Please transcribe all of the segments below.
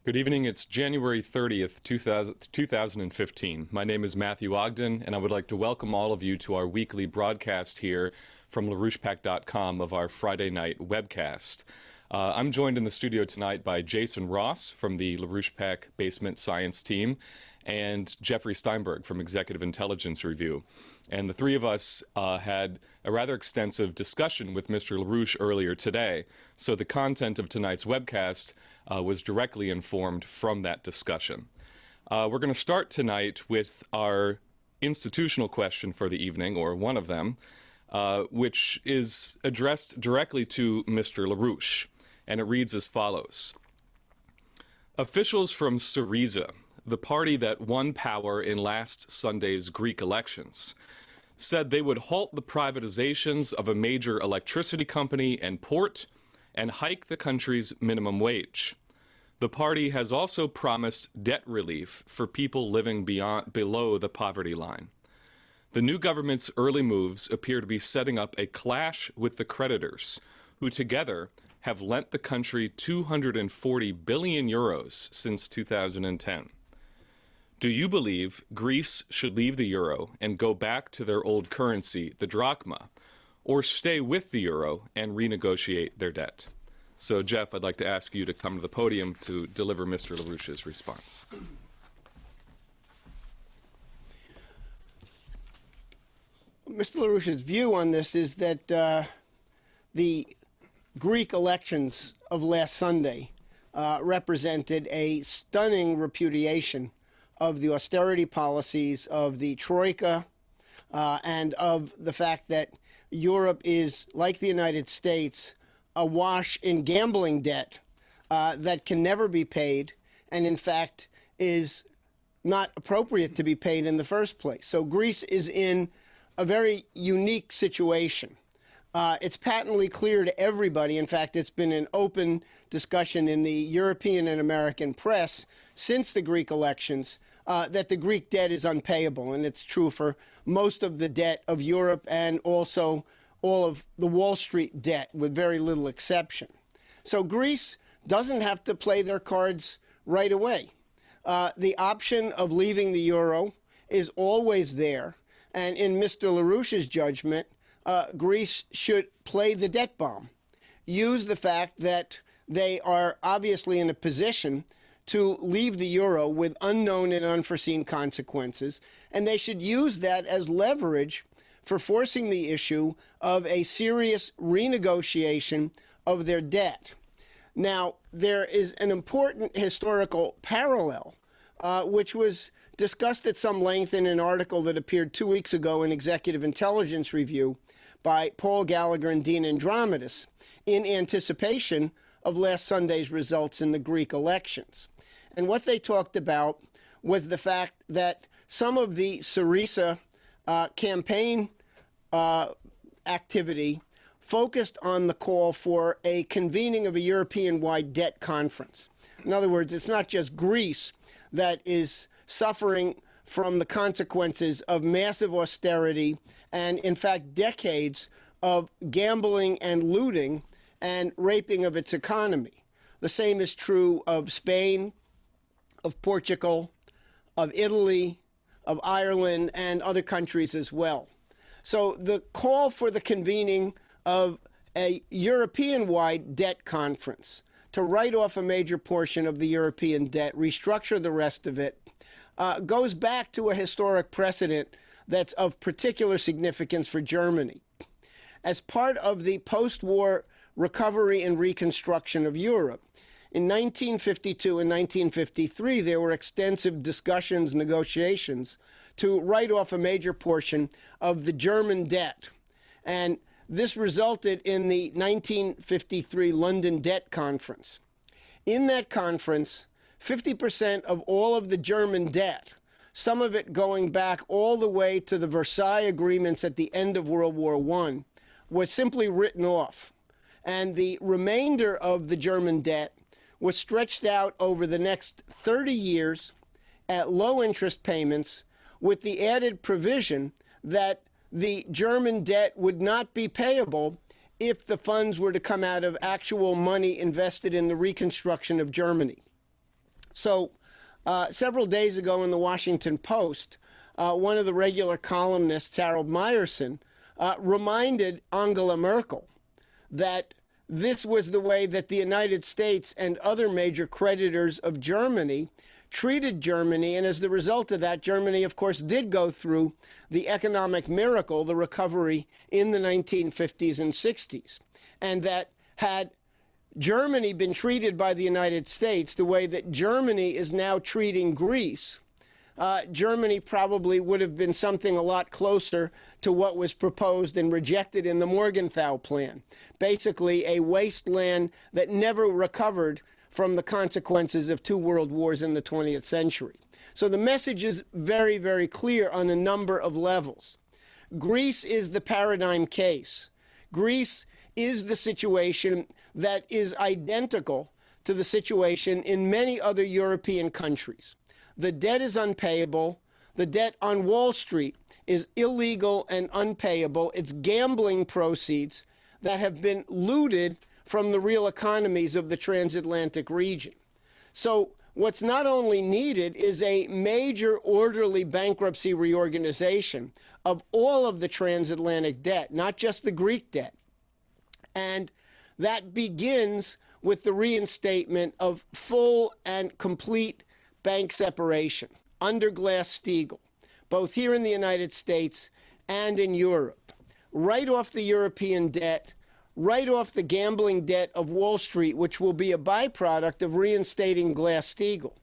Good evening. It's January 30th, 2015. My name is Matthew Ogden, and I would like to welcome all of you to our weekly broadcast here from LaRouchepack.com of our Friday night webcast. I'm joined in the studio tonight by Jason Ross from the LaRouchePack Basement Science Team and Jeffrey Steinberg from Executive Intelligence Review. And the three of us had a rather extensive discussion with Mr. LaRouche earlier today, so the content of tonight's webcast was directly informed from that discussion. We're going to start tonight with our institutional question for the evening, or one of them, which is addressed directly to Mr. LaRouche, and it reads as follows. Officials from Syriza, the party that won power in last Sunday's Greek elections, said they would halt the privatizations of a major electricity company and port and hike the country's minimum wage. The party has also promised debt relief for people living below the poverty line. The new government's early moves appear to be setting up a clash with the creditors, who together have lent the country 240 billion euros since 2010. Do you believe Greece should leave the euro and go back to their old currency, the drachma, or stay with the euro and renegotiate their debt? So, Jeff, I'd like to ask you to come to the podium to deliver Mr. LaRouche's response. Mr. LaRouche's view on this is that the Greek elections of last Sunday represented a stunning repudiation of the austerity policies of the Troika and of the fact that Europe is, like the United States, awash in gambling debt that can never be paid and, in fact, is not appropriate to be paid in the first place. So Greece is in a very unique situation. It's patently clear to everybody, in fact, it's been an open discussion in the European and American press since the Greek elections, that the Greek debt is unpayable, and it's true for most of the debt of Europe and also all of the Wall Street debt, with very little exception. So Greece doesn't have to play their cards right away. The option of leaving the euro is always there, and in Mr. LaRouche's judgment, Greece should play the debt bomb, use the fact that they are obviously in a position to leave the euro with unknown and unforeseen consequences, and they should use that as leverage for forcing the issue of a serious renegotiation of their debt. Now, there is an important historical parallel, which was discussed at some length in an article that appeared 2 weeks ago in Executive Intelligence Review by Paul Gallagher and Dean Andromedis in anticipation of last Sunday's results in the Greek elections. And what they talked about was the fact that some of the Syriza campaign activity focused on the call for a convening of a European-wide debt conference. In other words, it's not just Greece that is suffering from the consequences of massive austerity and, in fact, decades of gambling and looting and raping of its economy. The same is true of Spain, of Portugal, of Italy, of Ireland, and other countries as well. So the call for the convening of a European-wide debt conference to write off a major portion of the European debt, restructure the rest of it, goes back to a historic precedent that's of particular significance for Germany. As part of the post-war recovery and reconstruction of Europe, in 1952 and 1953, there were extensive discussions, negotiations to write off a major portion of the German debt. And this resulted in the 1953 London Debt Conference. In that conference, 50% of all of the German debt, some of it going back all the way to the Versailles Agreements at the end of World War I, was simply written off. And the remainder of the German debt was stretched out over the next 30 years at low interest payments, with the added provision that the German debt would not be payable if the funds were to come out of actual money invested in the reconstruction of Germany. So several days ago in the Washington Post, one of the regular columnists, Harold Meyerson, reminded Angela Merkel that this was the way that the United States and other major creditors of Germany treated Germany, and as the result of that, Germany, of course, did go through the economic miracle, the recovery in the 1950s and 60s, and that had Germany been treated by the United States the way that Germany is now treating Greece, Germany probably would have been something a lot closer to what was proposed and rejected in the Morgenthau Plan. Basically, a wasteland that never recovered from the consequences of 2 world wars in the 20th century. So the message is very, very clear on a number of levels. Greece is the paradigm case. Greece is the situation that is identical to the situation in many other European countries. The debt is unpayable. The debt on Wall Street is illegal and unpayable. It's gambling proceeds that have been looted from the real economies of the transatlantic region. So what's not only needed is a major orderly bankruptcy reorganization of all of the transatlantic debt, not just the Greek debt. And that begins with the reinstatement of full and complete bank separation under Glass-Steagall, both here in the United States and in Europe. Write off the European debt, write off the gambling debt of Wall Street, which will be a byproduct of reinstating Glass-Steagall.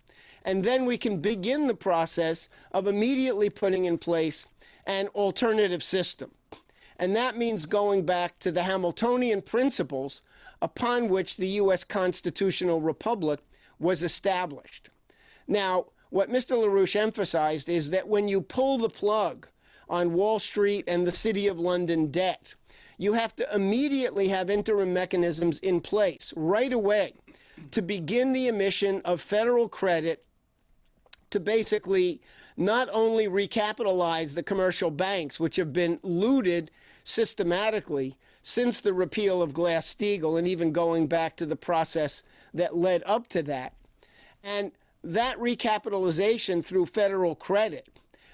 And then we can begin the process of immediately putting in place an alternative system. And that means going back to the Hamiltonian principles upon which the U.S. constitutional republic was established. Now, what Mr. LaRouche emphasized is that when you pull the plug on Wall Street and the City of London debt, you have to immediately have interim mechanisms in place right away to begin the emission of federal credit to basically not only recapitalize the commercial banks, which have been looted systematically since the repeal of Glass-Steagall and even going back to the process that led up to that. And that recapitalization through federal credit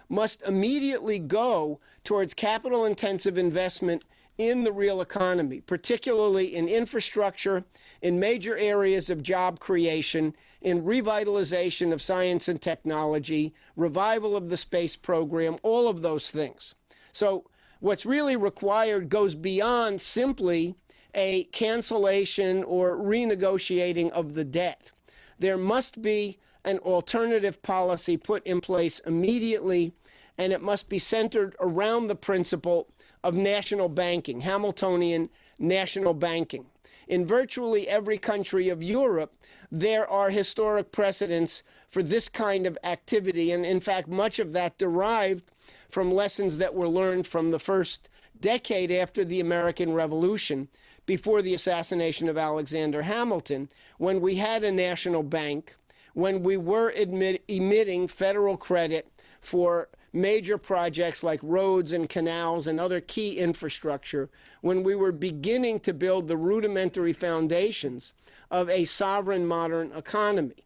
must immediately go towards capital-intensive investment in the real economy, particularly in infrastructure, in major areas of job creation, in revitalization of science and technology, revival of the space program, all of those things. So what's really required goes beyond simply a cancellation or renegotiating of the debt. There must be an alternative policy put in place immediately, and it must be centered around the principle of national banking, Hamiltonian national banking. In virtually every country of Europe, there are historic precedents for this kind of activity, and in fact, much of that derived from lessons that were learned from the first decade after the American Revolution, before the assassination of Alexander Hamilton, when we had a national bank, when we were emitting federal credit for major projects like roads and canals and other key infrastructure, when we were beginning to build the rudimentary foundations of a sovereign modern economy.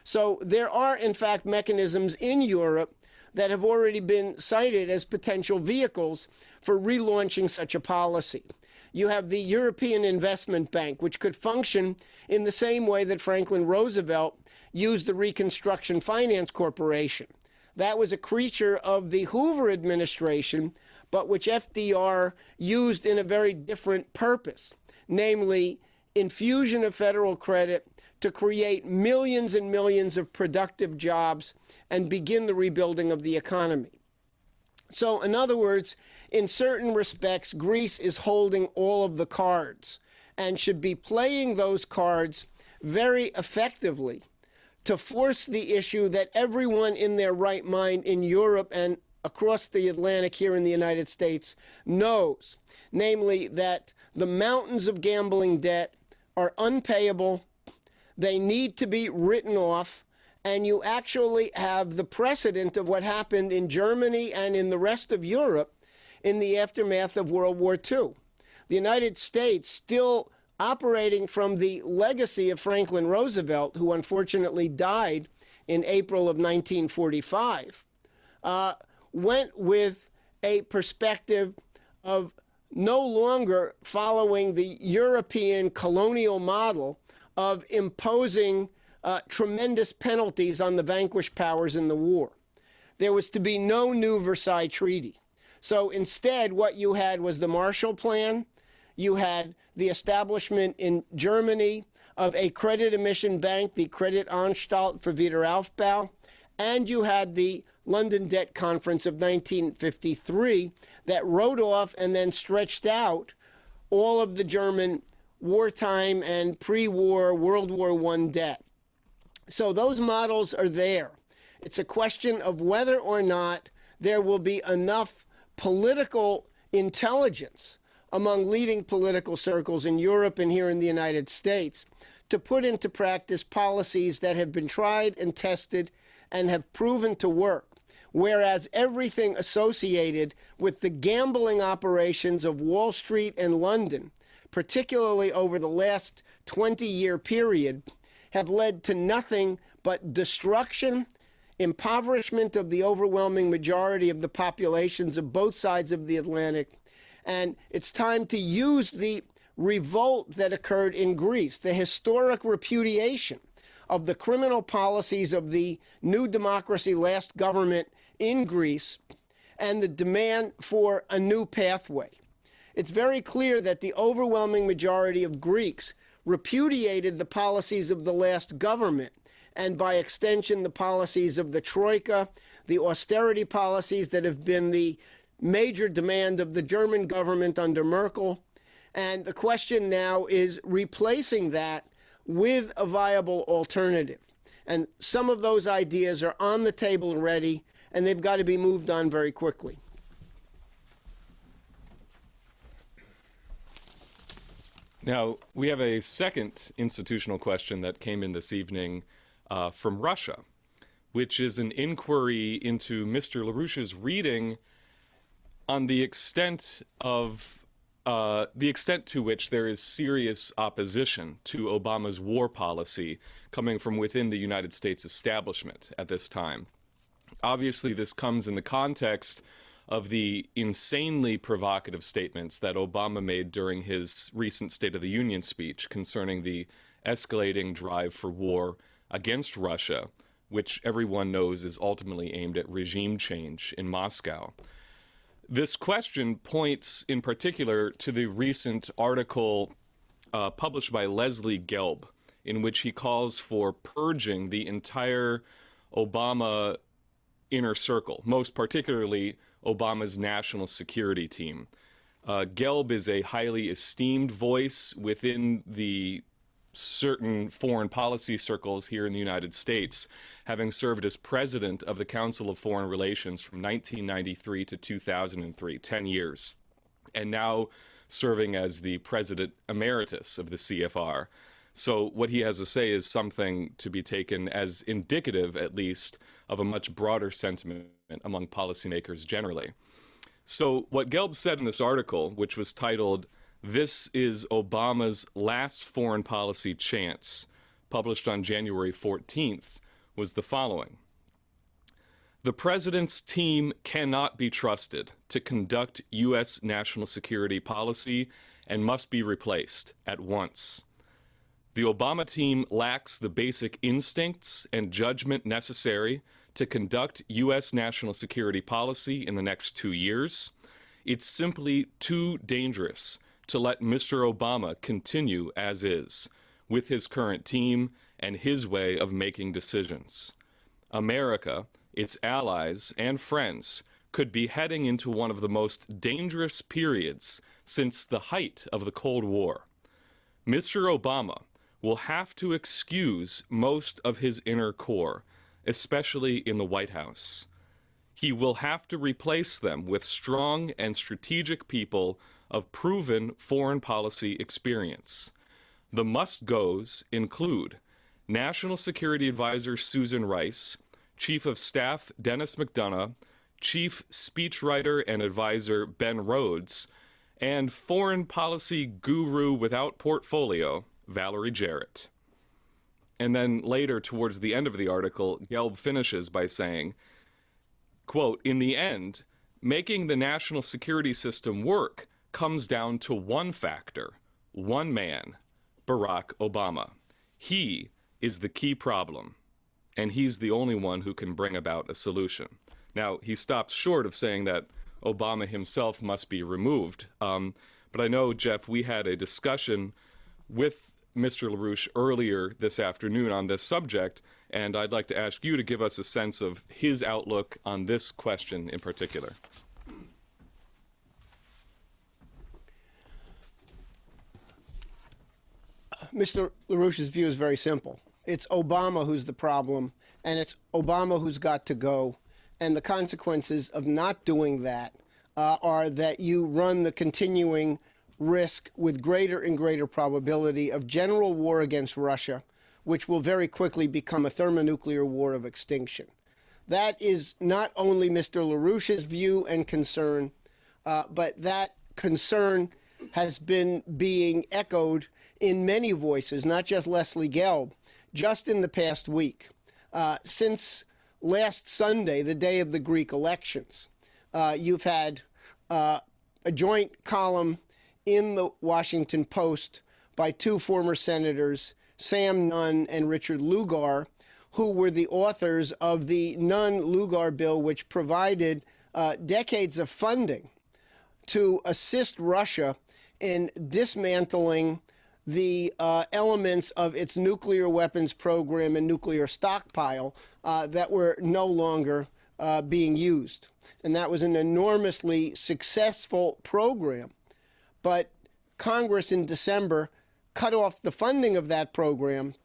So there are, in fact, mechanisms in Europe that have already been cited as potential vehicles for relaunching such a policy. You have the European Investment Bank, which could function in the same way that Franklin Roosevelt used the Reconstruction Finance Corporation. That was a creature of the Hoover administration, but which FDR used in a very different purpose, namely infusion of federal credit to create millions and millions of productive jobs and begin the rebuilding of the economy. So, in other words, in certain respects, Greece is holding all of the cards and should be playing those cards very effectively to force the issue that everyone in their right mind in Europe and across the Atlantic here in the United States knows, namely that the mountains of gambling debt are unpayable, they need to be written off, and you actually have the precedent of what happened in Germany and in the rest of Europe in the aftermath of World War II. The United States, still operating from the legacy of Franklin Roosevelt, who unfortunately died in April of 1945, went with a perspective of no longer following the European colonial model of imposing tremendous penalties on the vanquished powers in the war. There was to be no new Versailles Treaty. So instead, what you had was the Marshall Plan. You had the establishment in Germany of a credit emission bank, the Kreditanstalt für Wiederaufbau, and you had the London Debt Conference of 1953 that wrote off and then stretched out all of the German wartime and pre-war World War I debt. So those models are there. It's a question of whether or not there will be enough political intelligence among leading political circles in Europe and here in the United States to put into practice policies that have been tried and tested and have proven to work. Whereas everything associated with the gambling operations of Wall Street and London, particularly over the last 20-year period, have led to nothing but destruction, impoverishment of the overwhelming majority of the populations of both sides of the Atlantic. And it's time to use the revolt that occurred in Greece, the historic repudiation of the criminal policies of the New Democracy last government in Greece, and the demand for a new pathway. It's very clear that the overwhelming majority of Greeks repudiated the policies of the last government, and by extension, the policies of the Troika, the austerity policies that have been the major demand of the German government under Merkel. And the question now is replacing that with a viable alternative. And some of those ideas are on the table already, and they've got to be moved on very quickly. Now, we have a second institutional question that came in this evening from Russia, which is an inquiry into Mr. LaRouche's reading on the extent to which there is serious opposition to Obama's war policy coming from within the United States establishment at this time. Obviously, this comes in the context of the insanely provocative statements that Obama made during his recent State of the Union speech concerning the escalating drive for war against Russia, which everyone knows is ultimately aimed at regime change in Moscow. This question points in particular to the recent article published by Leslie Gelb, in which he calls for purging the entire Obama inner circle, most particularly Obama's national security team. Gelb is a highly esteemed voice within the certain foreign policy circles here in the United States, having served as president of the Council of Foreign Relations from 1993 to 2003, 10 years, and now serving as the president emeritus of the CFR. So what he has to say is something to be taken as indicative, at least, of a much broader sentiment among policymakers generally. So what Gelb said in this article, which was titled, "This is Obama's Last Foreign Policy Chance," published on January 14th, was the following. "The president's team cannot be trusted to conduct U.S. national security policy and must be replaced at once. The Obama team lacks the basic instincts and judgment necessary to conduct U.S. national security policy in the next 2 years. It's simply too dangerous to let Mr. Obama continue as is, with his current team and his way of making decisions. America, its allies and friends, could be heading into one of the most dangerous periods since the height of the Cold War. Mr. Obama will have to excuse most of his inner core, especially in the White House. He will have to replace them with strong and strategic people of proven foreign policy experience. The must-goes include National Security Advisor Susan Rice, Chief of Staff Dennis McDonough, Chief Speechwriter and Advisor Ben Rhodes, and Foreign Policy Guru without Portfolio, Valerie Jarrett." And then later, towards the end of the article, Gelb finishes by saying, quote, "In the end, making the national security system work comes down to one factor, one man, Barack Obama. He is the key problem, and he's the only one who can bring about a solution." Now, he stops short of saying that Obama himself must be removed. But I know, Jeff, we had a discussion with Mr. LaRouche earlier this afternoon on this subject, and I'd like to ask you to give us a sense of his outlook on this question in particular. Mr. LaRouche's view is very simple. It's Obama who's the problem, and it's Obama who's got to go. And the consequences of not doing that are that you run the continuing risk with greater and greater probability of general war against Russia, which will very quickly become a thermonuclear war of extinction. That is not only Mr. LaRouche's view and concern, but that concern has been being echoed in many voices, not just Leslie Gelb, just in the past week. Since last Sunday, the day of the Greek elections, you've had a joint column in the Washington Post by two former senators, Sam Nunn and Richard Lugar, who were the authors of the Nunn-Lugar bill, which provided decades of funding to assist Russia in dismantling the elements of its nuclear weapons program and nuclear stockpile that were no longer being used. And that was an enormously successful program. But Congress in December cut off the funding of that program,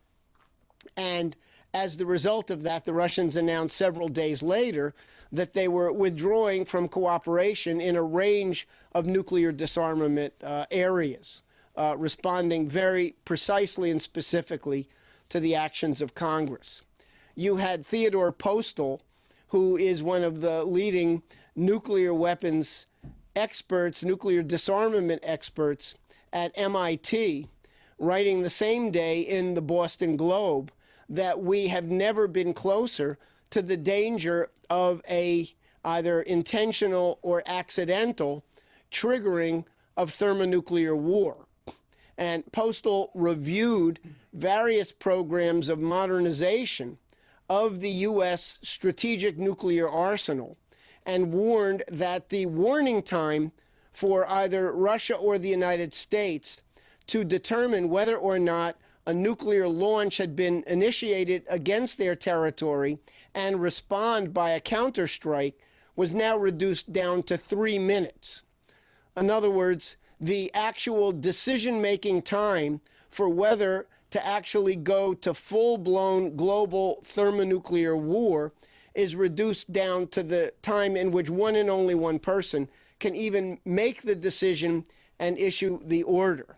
and as the result of that, the Russians announced several days later that they were withdrawing from cooperation in a range of nuclear disarmament areas, responding very precisely and specifically to the actions of Congress. You had Theodore Postel, who is one of the leading nuclear weapons experts, nuclear disarmament experts at MIT, writing the same day in the Boston Globe that we have never been closer to the danger of a either intentional or accidental triggering of thermonuclear war. And Postel reviewed various programs of modernization of the U.S. strategic nuclear arsenal and warned that the warning time for either Russia or the United States to determine whether or not a nuclear launch had been initiated against their territory and respond by a counterstrike was now reduced down to 3 minutes. In other words, the actual decision-making time for whether to actually go to full-blown global thermonuclear war is reduced down to the time in which one and only one person can even make the decision and issue the order.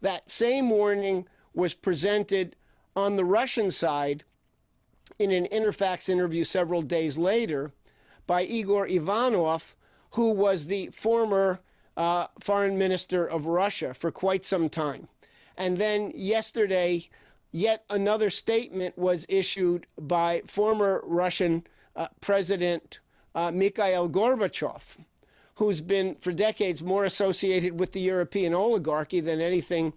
That same warning was presented on the Russian side in an Interfax interview several days later by Igor Ivanov, who was the former foreign minister of Russia for quite some time. And then yesterday, yet another statement was issued by former Russian President Mikhail Gorbachev, who's been for decades more associated with the European oligarchy than anything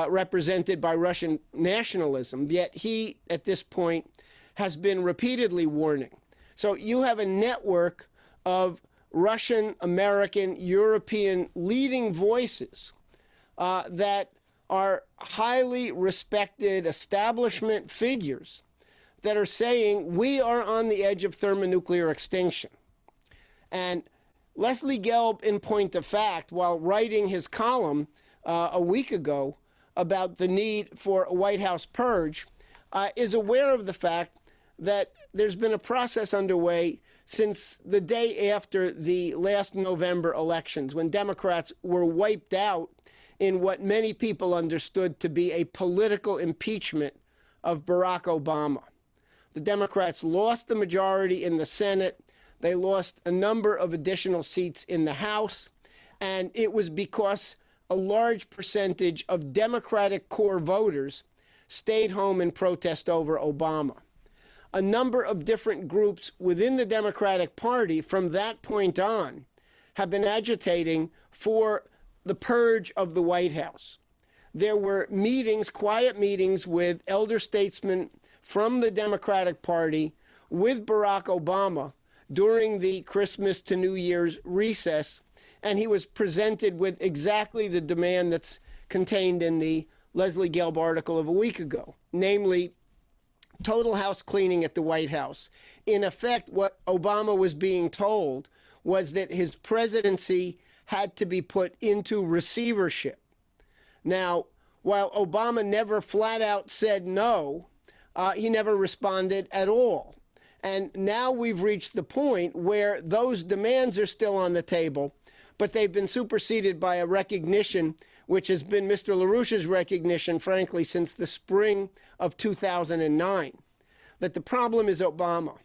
represented by Russian nationalism. Yet he, at this point, has been repeatedly warning. So you have a network of Russian, American, European leading voices that are highly respected establishment figures that are saying we are on the edge of thermonuclear extinction. And Leslie Gelb, in point of fact, while writing his column a week ago about the need for a White House purge, is aware of the fact that there's been a process underway since the day after the last November elections, when Democrats were wiped out in what many people understood to be a political impeachment of Barack Obama. The Democrats lost the majority in the Senate. They lost a number of additional seats in the House, and it was because a large percentage of Democratic core voters stayed home in protest over Obama. A number of different groups within the Democratic Party from that point on have been agitating for the purge of the White House. There were meetings, quiet meetings with elder statesmen from the Democratic Party with Barack Obama during the Christmas to New Year's recess, and he was presented with exactly the demand that's contained in the Leslie Gelb article of a week ago, namely total house cleaning at the White House. In effect, what Obama was being told was that his presidency had to be put into receivership. Now, while Obama never flat out said no, he never responded at all. And now we've reached the point where those demands are still on the table, but they've been superseded by a recognition which has been Mr. LaRouche's recognition, frankly, since the spring of 2009, that the problem is Obama.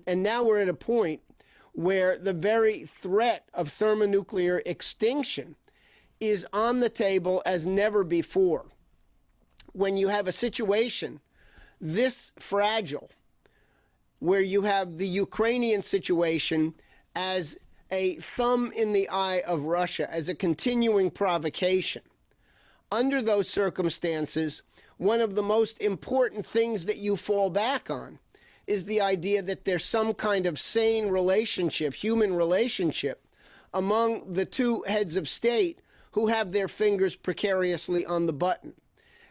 And now we're at a point where the very threat of thermonuclear extinction is on the table as never before. When you have a situation this fragile, where you have the Ukrainian situation as a thumb in the eye of Russia, as a continuing provocation. Under those circumstances, one of the most important things that you fall back on is the idea that there's some kind of sane relationship, human relationship, among the two heads of state who have their fingers precariously on the button.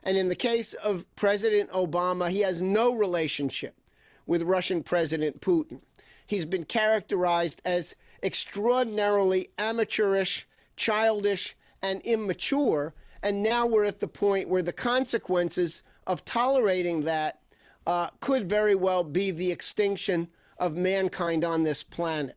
And in the case of President Obama, he has no relationship with Russian President Putin. He's been characterized as extraordinarily amateurish, childish, and immature. And now we're at the point where the consequences of tolerating that could very well be the extinction of mankind on this planet.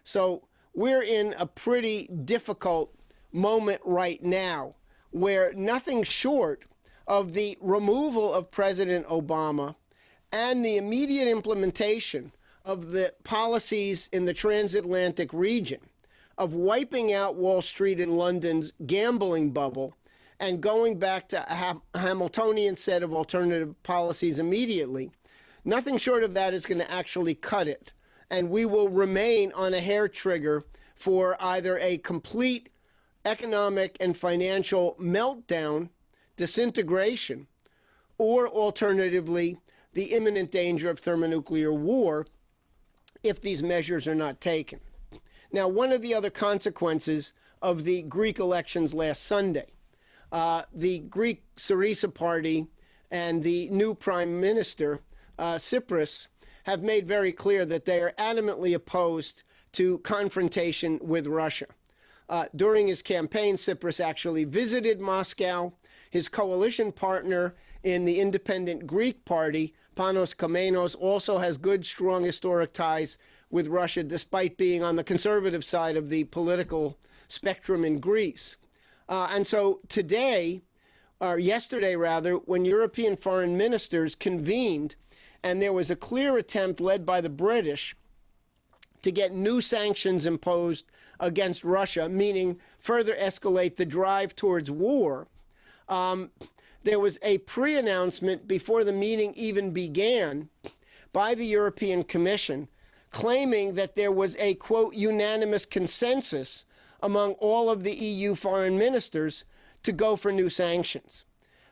So we're in a pretty difficult moment right now where nothing short of the removal of President Obama and the immediate implementation of the policies in the transatlantic region of wiping out Wall Street and London's gambling bubble and going back to a Hamiltonian set of alternative policies immediately, nothing short of that is going to actually cut it. And we will remain on a hair trigger for either a complete economic and financial meltdown, disintegration, or alternatively, the imminent danger of thermonuclear war if these measures are not taken. Now, one of the other consequences of the Greek elections last Sunday, the Greek Syriza party and the new prime minister, Tsipras, have made very clear that they are adamantly opposed to confrontation with Russia. During his campaign, Tsipras actually visited Moscow. His coalition partner in the independent Greek party, Panos Kamenos, also has good, strong historic ties with Russia, despite being on the conservative side of the political spectrum in Greece. And so today, or yesterday rather, when European foreign ministers convened, and there was a clear attempt led by the British to get new sanctions imposed against Russia, meaning further escalate the drive towards war, there was a pre-announcement before the meeting even began by the European Commission claiming that there was a, quote, unanimous consensus among all of the EU foreign ministers to go for new sanctions.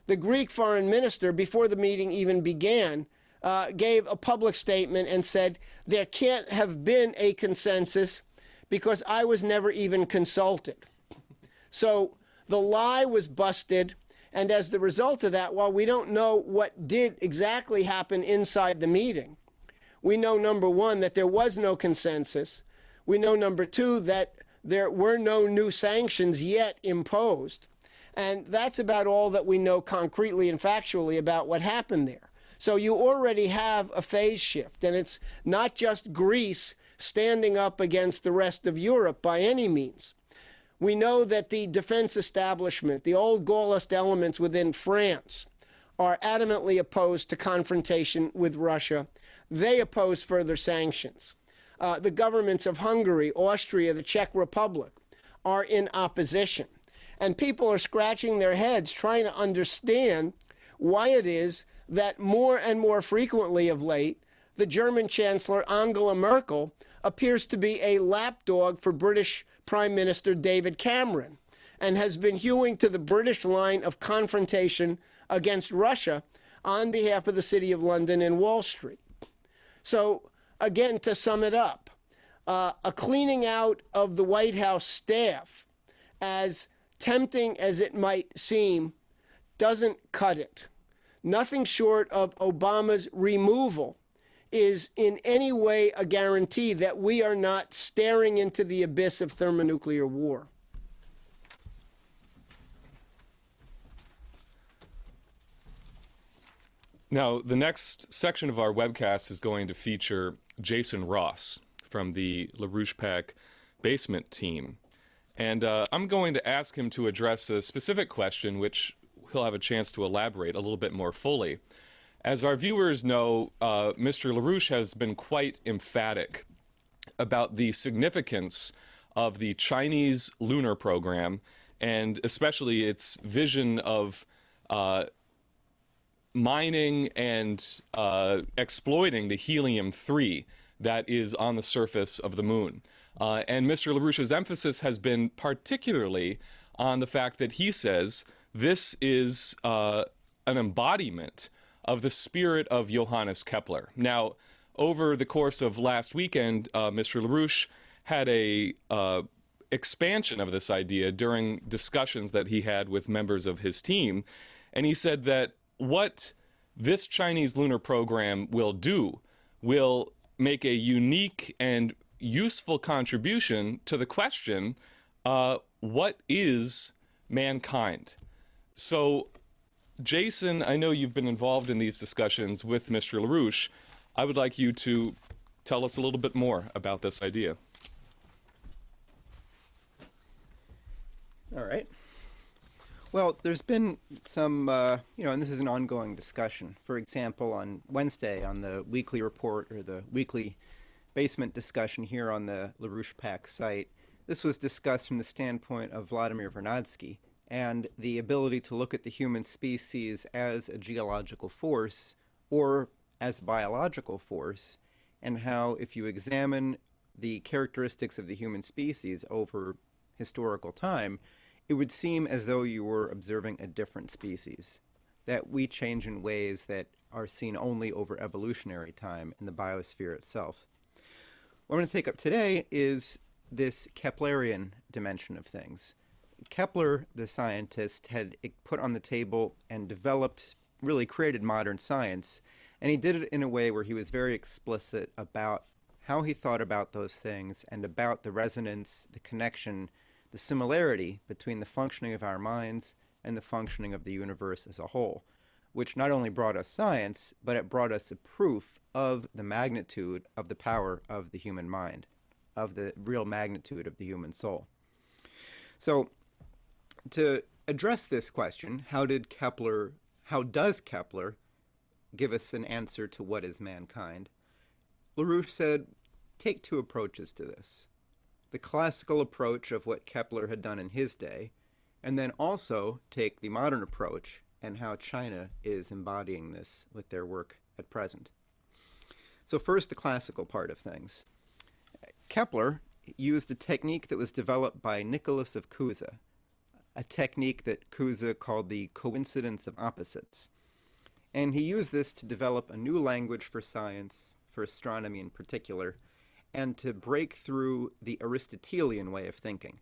The Greek foreign minister, before the meeting even began, gave a public statement and said, there can't have been a consensus because I was never even consulted. So the lie was busted. And as the result of that, while we don't know what did exactly happen inside the meeting, we know, number one, that there was no consensus. We know, number two, that there were no new sanctions yet imposed. And that's about all that we know concretely and factually about what happened there. So you already have a phase shift, and it's not just Greece standing up against the rest of Europe by any means. We know that the defense establishment, the old Gaullist elements within France, are adamantly opposed to confrontation with Russia. They oppose further sanctions. The governments of Hungary, Austria, the Czech Republic are in opposition. And people are scratching their heads trying to understand why it is that more and more frequently of late, the German Chancellor Angela Merkel appears to be a lapdog for British Prime Minister David Cameron and has been hewing to the British line of confrontation against Russia on behalf of the City of London and Wall Street. So, again, to sum it up, a cleaning out of the White House staff, as tempting as it might seem, doesn't cut it. Nothing short of Obama's removal is in any way a guarantee that we are not staring into the abyss of thermonuclear war. Now, the next section of our webcast is going to feature Jason Ross from the LaRouche PAC basement team. And I'm going to ask him to address a specific question, which he'll have a chance to elaborate a little bit more fully. As our viewers know, Mr. LaRouche has been quite emphatic about the significance of the Chinese lunar program, and especially its vision of mining and exploiting the helium-3 that is on the surface of the moon. And Mr. LaRouche's emphasis has been particularly on the fact that he says this is an embodiment of the spirit of Johannes Kepler. Now, over the course of last weekend, Mr. LaRouche had a expansion of this idea during discussions that he had with members of his team, and he said that what this Chinese lunar program will do will make a unique and useful contribution to the question, what is mankind? So, Jason, I know you've been involved in these discussions with Mr. LaRouche. I would like you to tell us a little bit more about this idea. All right. Well, there's been some, and this is an ongoing discussion. For example, on Wednesday on the weekly report or the weekly basement discussion here on the LaRouche PAC site, this was discussed from the standpoint of Vladimir Vernadsky and the ability to look at the human species as a geological force or as a biological force, and how if you examine the characteristics of the human species over historical time, it would seem as though you were observing a different species, that we change in ways that are seen only over evolutionary time in the biosphere itself. What I'm going to take up today is this Keplerian dimension of things. Kepler, the scientist, had put on the table and developed, really created modern science, and he did it in a way where he was very explicit about how he thought about those things and about the resonance, the connection, the similarity between the functioning of our minds and the functioning of the universe as a whole, which not only brought us science, but it brought us a proof of the magnitude of the power of the human mind, of the real magnitude of the human soul. So, to address this question, how does Kepler give us an answer to what is mankind? LaRouche said, take two approaches to this. The classical approach of what Kepler had done in his day, and then also take the modern approach and how China is embodying this with their work at present. So first, the classical part of things. Kepler used a technique that was developed by Nicholas of Cusa, a technique that Cusa called the coincidence of opposites. And he used this to develop a new language for science, for astronomy in particular, and to break through the Aristotelian way of thinking,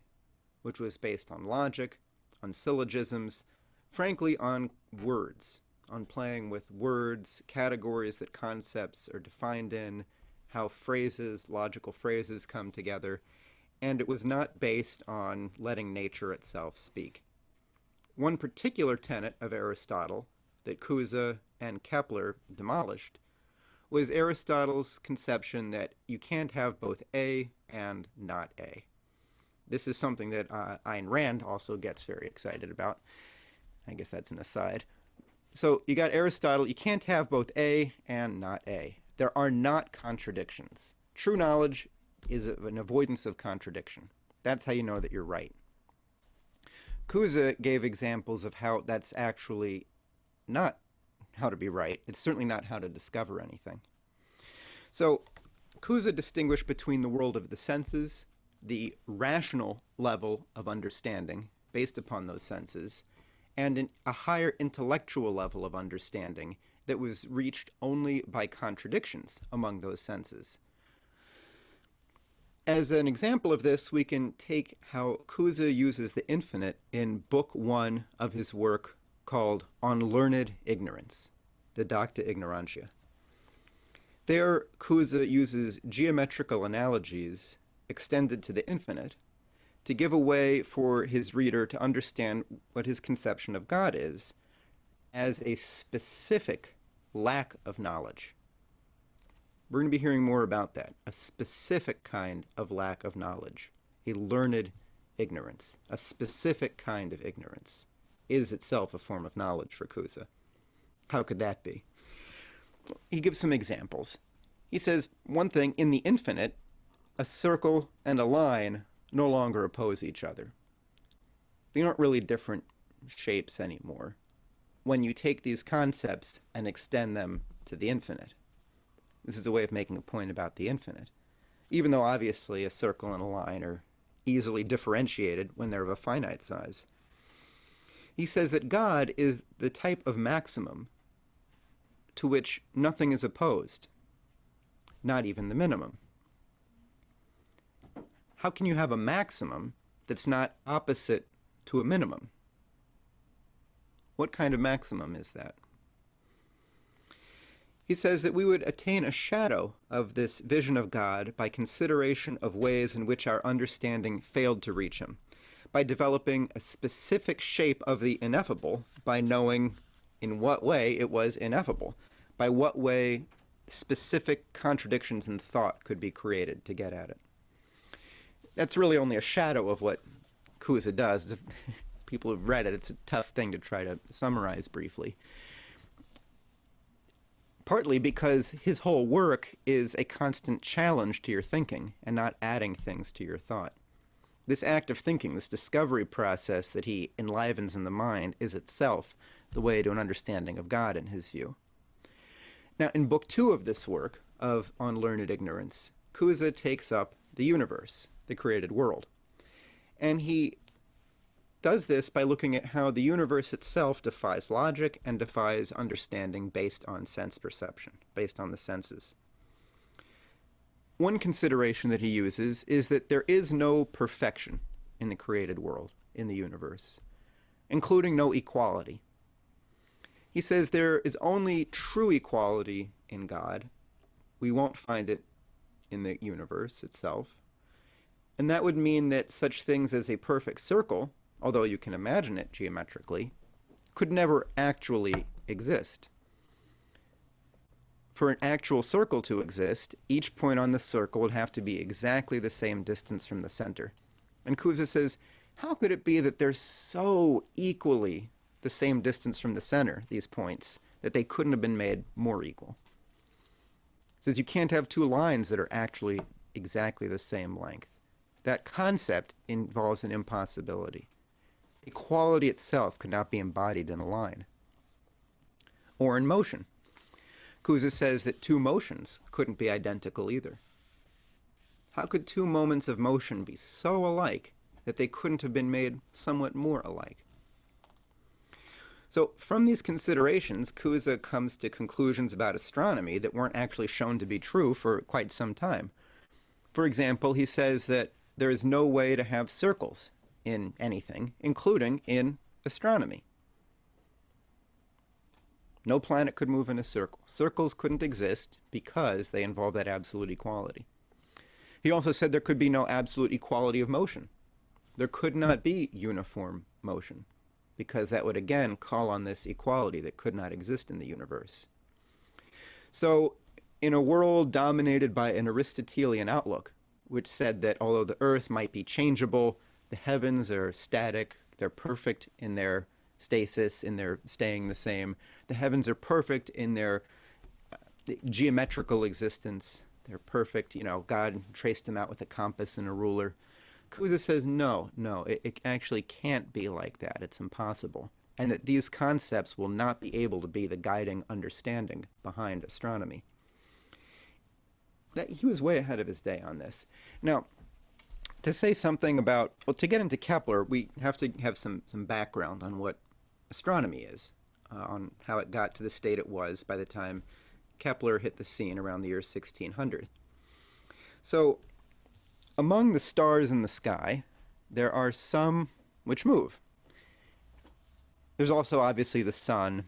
which was based on logic, on syllogisms, frankly on words, on playing with words, categories that concepts are defined in, how phrases, logical phrases come together, and it was not based on letting nature itself speak. One particular tenet of Aristotle that Cusa and Kepler demolished was Aristotle's conception that you can't have both A and not A. This is something that Ayn Rand also gets very excited about. I guess that's an aside. So you got Aristotle, you can't have both A and not A. There are not contradictions. True knowledge is an avoidance of contradiction. That's how you know that you're right. Cusa gave examples of how that's actually not how to be right. It's certainly not how to discover anything. So Cusa distinguished between the world of the senses, the rational level of understanding based upon those senses, and a higher intellectual level of understanding that was reached only by contradictions among those senses. As an example of this, we can take how Cusa uses the infinite in Book 1 of his work called On Learned Ignorance, Didacta Ignorantia. There, Cusa uses geometrical analogies extended to the infinite to give a way for his reader to understand what his conception of God is as a specific lack of knowledge. We're going to be hearing more about that, a specific kind of lack of knowledge, a learned ignorance. A specific kind of ignorance is itself a form of knowledge for Cusa. How could that be? He gives some examples. He says, one thing, in the infinite, a circle and a line no longer oppose each other. They aren't really different shapes anymore when you take these concepts and extend them to the infinite. This is a way of making a point about the infinite, even though obviously a circle and a line are easily differentiated when they're of a finite size. He says that God is the type of maximum to which nothing is opposed, not even the minimum. How can you have a maximum that's not opposite to a minimum? What kind of maximum is that? He says that we would attain a shadow of this vision of God by consideration of ways in which our understanding failed to reach him, by developing a specific shape of the ineffable, by knowing in what way it was ineffable, by what way specific contradictions in thought could be created to get at it. That's really only a shadow of what Cusa does. People have read it. It's a tough thing to try to summarize briefly. Partly because his whole work is a constant challenge to your thinking and not adding things to your thought. This act of thinking, this discovery process that he enlivens in the mind, is itself the way to an understanding of God in his view. Now, in Book 2 of this work, of On Learned Ignorance, Cusa takes up the universe, the created world. And he does this by looking at how the universe itself defies logic and defies understanding based on sense perception, based on the senses. One consideration that he uses is that there is no perfection in the created world, in the universe, including no equality. He says there is only true equality in God. We won't find it in the universe itself. And that would mean that such things as a perfect circle, although you can imagine it geometrically, could never actually exist. For an actual circle to exist, each point on the circle would have to be exactly the same distance from the center. And Cusa says, how could it be that they're so equally the same distance from the center, these points, that they couldn't have been made more equal? He says you can't have two lines that are actually exactly the same length. That concept involves an impossibility. Equality itself could not be embodied in a line. Or in motion. Cusa says that two motions couldn't be identical either. How could two moments of motion be so alike that they couldn't have been made somewhat more alike? So from these considerations, Cusa comes to conclusions about astronomy that weren't actually shown to be true for quite some time. For example, he says that there is no way to have circles in anything, including in astronomy. No planet could move in a circle. Circles couldn't exist because they involve that absolute equality. He also said there could be no absolute equality of motion. There could not be uniform motion, because that would again call on this equality that could not exist in the universe. So, in a world dominated by an Aristotelian outlook, which said that although the earth might be changeable, the heavens are static, they're perfect in their stasis, in their staying the same. The heavens are perfect in their geometrical existence. They're perfect, God traced them out with a compass and a ruler. Cusa says, no, it actually can't be like that. It's impossible. and that these concepts will not be able to be the guiding understanding behind astronomy. He was way ahead of his day on this. Now, to say something about, well, to get into Kepler, we have to have some background on what astronomy is, on how it got to the state it was by the time Kepler hit the scene around the year 1600. So, among the stars in the sky, there are some which move. There's also obviously the sun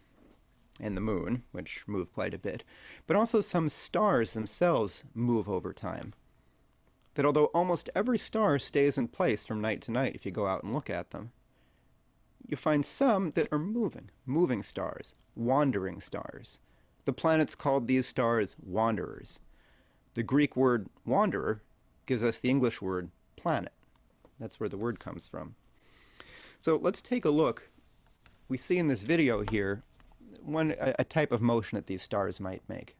and the moon, which move quite a bit, but also some stars themselves move over time. That although almost every star stays in place from night to night if you go out and look at them, you find some that are moving stars, wandering stars. The planets called these stars wanderers. The Greek word wanderer gives us the English word planet. That's where the word comes from. So let's take a look. We see in this video here a type of motion that these stars might make.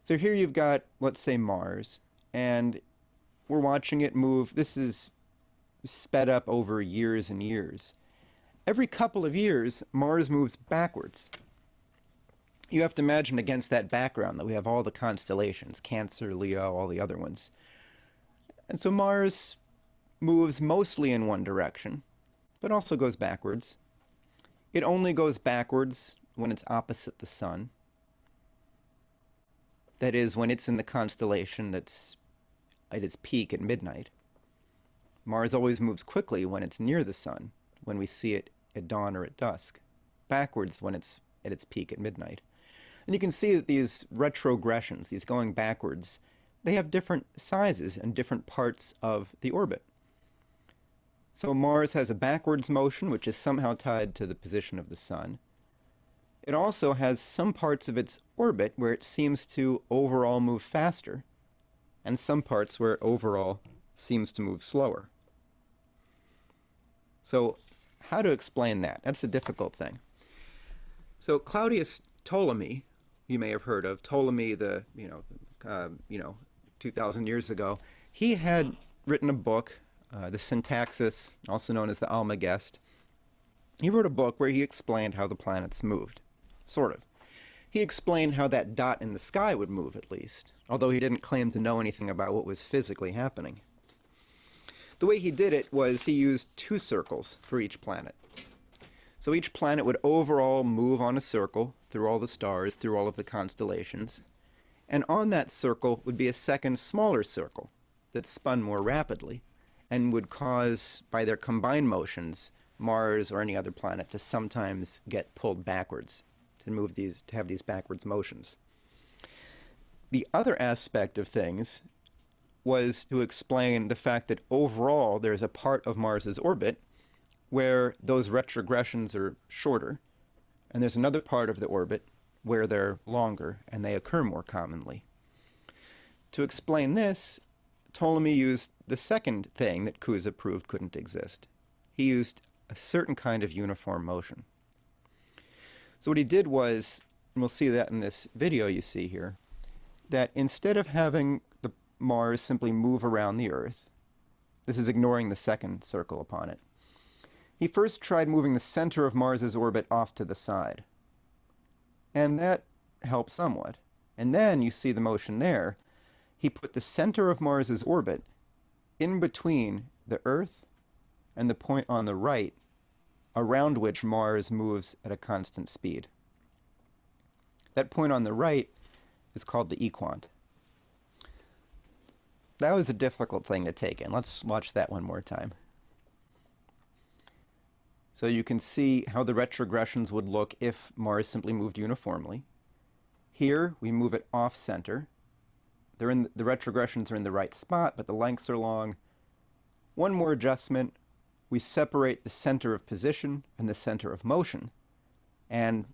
So here you've got, let's say, Mars, and we're watching it move. This is sped up over years and years. Every couple of years, Mars moves backwards. You have to imagine against that background that we have all the constellations, Cancer, Leo, all the other ones. And so Mars moves mostly in one direction, but also goes backwards. It only goes backwards when it's opposite the sun. That is, when it's in the constellation that's at its peak at midnight. Mars always moves quickly when it's near the sun, when we see it at dawn or at dusk, backwards when it's at its peak at midnight. And you can see that these retrogressions, these going backwards, they have different sizes and different parts of the orbit. So Mars has a backwards motion, which is somehow tied to the position of the sun. It also has some parts of its orbit where it seems to overall move faster, and some parts where it overall seems to move slower. So how to explain that? That's a difficult thing. So Claudius Ptolemy, you may have heard of, Ptolemy, 2,000 years ago, he had written a book, the Syntaxis, also known as the Almagest. He wrote a book where he explained how the planets moved, sort of. He explained how that dot in the sky would move, at least, although he didn't claim to know anything about what was physically happening. The way he did it was he used 2 circles for each planet. So each planet would overall move on a circle through all the stars, through all of the constellations, and on that circle would be a second smaller circle that spun more rapidly and would cause, by their combined motions, Mars or any other planet to sometimes get pulled backwards, to have these backwards motions. The other aspect of things was to explain the fact that overall there's a part of Mars's orbit where those retrogressions are shorter, and there's another part of the orbit where they're longer and they occur more commonly. To explain this, Ptolemy used the second thing that Cousin proved couldn't exist. He used a certain kind of uniform motion. So what he did was, and we'll see that in this video you see here, that instead of having the Mars simply move around the Earth, this is ignoring the second circle upon it, he first tried moving the center of Mars's orbit off to the side. And that helped somewhat. And then you see the motion there. He put the center of Mars's orbit in between the Earth and the point on the right around which Mars moves at a constant speed. That point on the right is called the equant. That was a difficult thing to take in. Let's watch that one more time. So you can see how the retrogressions would look if Mars simply moved uniformly. Here, we move it off-center. The retrogressions are in the right spot, but the lengths are long. One more adjustment. We separate the center of position and the center of motion, and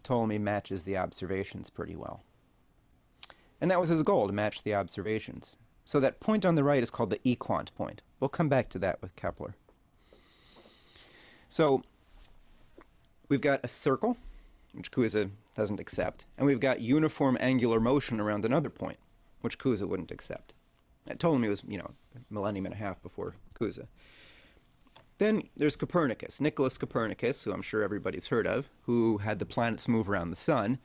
Ptolemy matches the observations pretty well. And that was his goal, to match the observations. So that point on the right is called the equant point. We'll come back to that with Kepler. So we've got a circle, which Cousin doesn't accept, and we've got uniform angular motion around another point, which Cousin wouldn't accept. Ptolemy was, a millennium and a half before Cousin. Then there's Copernicus, Nicholas Copernicus, who I'm sure everybody's heard of, who had the planets move around the sun,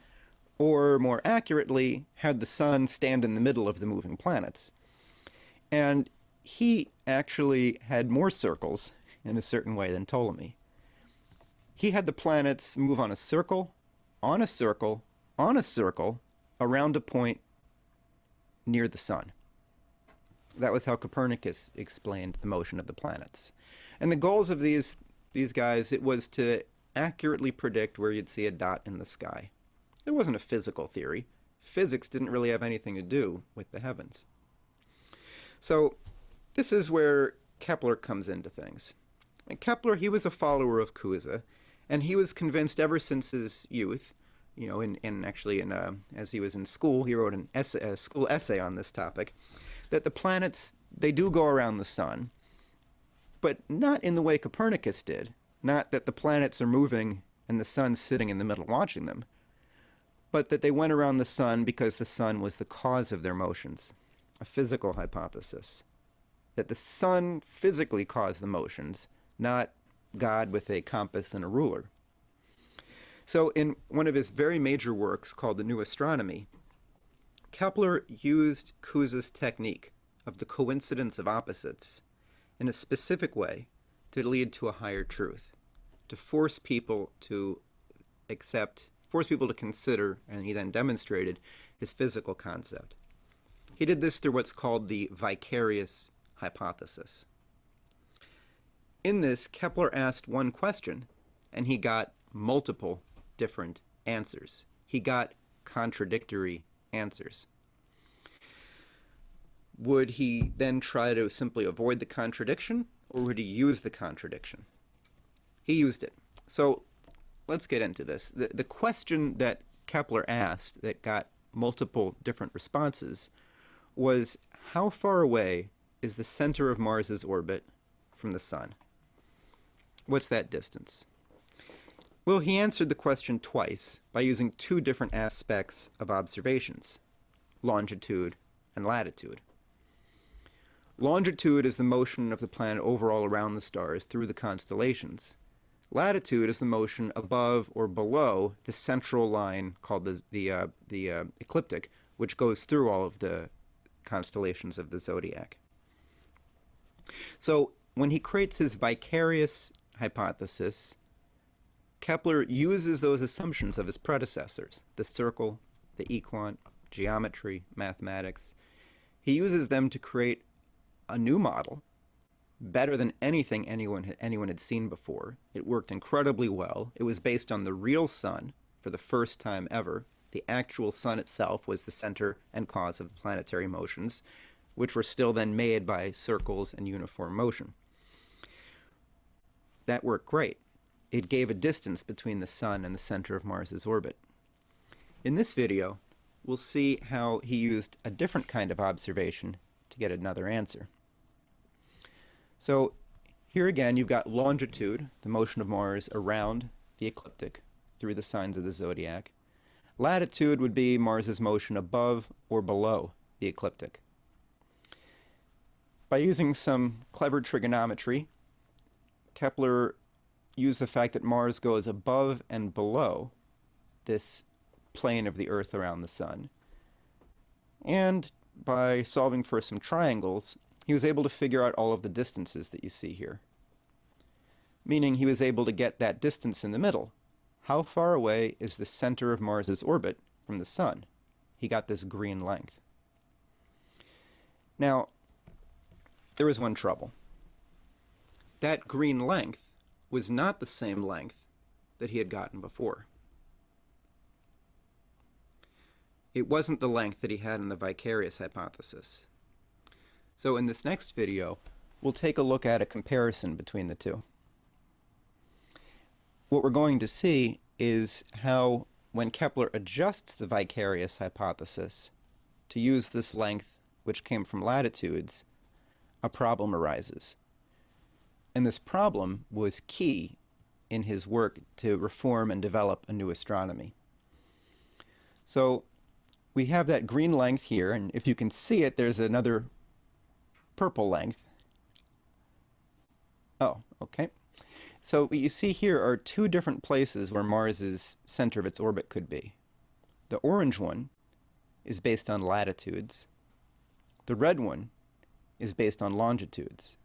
or more accurately, had the sun stand in the middle of the moving planets. And he actually had more circles in a certain way than Ptolemy. He had the planets move on a circle, on a circle, on a circle, around a point near the sun. That was how Copernicus explained the motion of the planets. And the goals of these guys, it was to accurately predict where you'd see a dot in the sky. It wasn't a physical theory. Physics didn't really have anything to do with the heavens. So this is where Kepler comes into things. And Kepler, he was a follower of Cusa, and he was convinced ever since his youth, you know, as he was in school, he wrote a school essay on this topic, that the planets, they do go around the sun, but not in the way Copernicus did. Not that the planets are moving and the sun's sitting in the middle watching them, but that they went around the sun because the sun was the cause of their motions. A physical hypothesis. That the sun physically caused the motions, not God with a compass and a ruler. So in one of his very major works called The New Astronomy, Kepler used Cusa's technique of the coincidence of opposites in a specific way to lead to a higher truth, to force people to consider, and he then demonstrated his physical concept. He did this through what's called the vicarious hypothesis. In this, Kepler asked one question, and he got multiple different answers. He got contradictory answers. Would he then try to simply avoid the contradiction, or would he use the contradiction? He used it. So let's get into this. The question that Kepler asked that got multiple different responses was, how far away is the center of Mars's orbit from the sun? What's that distance? Well, he answered the question twice by using two different aspects of observations, longitude and latitude. Longitude is the motion of the planet overall around the stars through the constellations. Latitude is the motion above or below the central line called the ecliptic, which goes through all of the constellations of the zodiac. So when he creates his vicarious hypothesis, Kepler uses those assumptions of his predecessors, the circle, the equant, geometry, mathematics. He uses them to create a new model, better than anything anyone had seen before. It worked incredibly well. It was based on the real sun for the first time ever. The actual sun itself was the center and cause of planetary motions, which were still then made by circles and uniform motion. That worked great. It gave a distance between the sun and the center of Mars's orbit. In this video, we'll see how he used a different kind of observation to get another answer. So here again, you've got longitude, the motion of Mars around the ecliptic through the signs of the zodiac. Latitude would be Mars's motion above or below the ecliptic. By using some clever trigonometry, Kepler used the fact that Mars goes above and below this plane of the Earth around the sun. And by solving for some triangles, he was able to figure out all of the distances that you see here. Meaning he was able to get that distance in the middle. How far away is the center of Mars's orbit from the sun? He got this green length. Now, there was one trouble. That green length was not the same length that he had gotten before. It wasn't the length that he had in the vicarious hypothesis. So in this next video, we'll take a look at a comparison between the two. What we're going to see is how, when Kepler adjusts the vicarious hypothesis to use this length, which came from latitudes, a problem arises. And this problem was key in his work to reform and develop a new astronomy. So we have that green length here, and if you can see it, there's another purple length. Oh, Okay. So what you see here are two different places where Mars's center of its orbit could be. The orange one is based on latitudes. The red one is based on longitudes.